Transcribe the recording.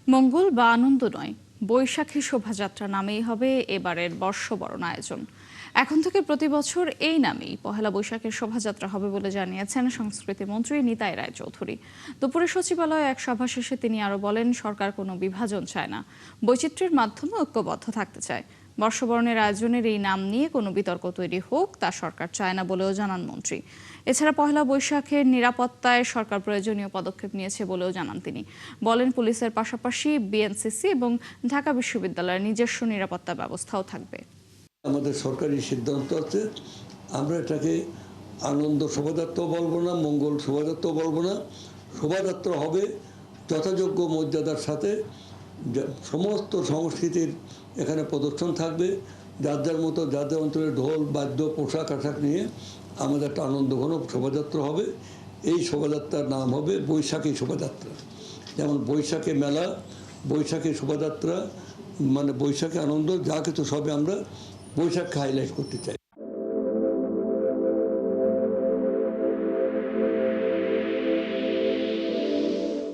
মঙ্গল বা আনন্দ নয়, বৈশাখী শোভাযাত্রা নামেই হবে এবারের বর্ষবরণ আয়োজন। এখন থেকে প্রতি বছর এই নামেই পহেলা বৈশাখের শোভাযাত্রা হবে বলে জানিয়েছেন সংস্কৃতি মন্ত্রী নিতাই রায়চৌধুরী। দুপুরে সচিবালয়ে এক সভা শেষে তিনি আরো বলেন, সরকার কোনো বিভাজন চায় না, বৈচিত্র্যের মাধ্যমে ঐক্যবদ্ধ থাকতে চায়। বর্ষবরণের আয়োজনের এই নাম নিয়ে কোনো বিতর্ক তৈরি হোক তা সরকার চায় না বলেও জানান মন্ত্রী। এছাড়া পহেলা বৈশাখের নিরাপত্তায় সরকার প্রয়োজনীয় পদক্ষেপ নিয়েছে বলেও জানান তিনি। বলেন, পুলিশের পাশাপাশি বিএনসিসি এবং ঢাকা বিশ্ববিদ্যালয়ের নিজস্ব নিরাপত্তা ব্যবস্থাও থাকবে। আমাদের সরকারি সিদ্ধান্ত আছে, আমরা এটাকে আনন্দ শোভাযাত্রা বলবো না, মঙ্গল শোভাযাত্রা বলবো না। শোভাযাত্রা হবে যথাযোগ্য মর্যাদার সাথে, সমস্ত সংস্কৃতির এখানে প্রদর্শন থাকবে। যার যার মতো যাদের অঞ্চলে ঢোল বাদ্য পোশাক আশাক নিয়ে আমাদের একটা আনন্দঘন শোভাযাত্রা হবে। এই শোভাযাত্রার নাম হবে বৈশাখী শোভাযাত্রা। যেমন বৈশাখী মেলা, বৈশাখী শোভাযাত্রা, মানে বৈশাখী আনন্দ, যা কিছু সবে আমরা বৈশাখকে হাইলাইট করতে চাই।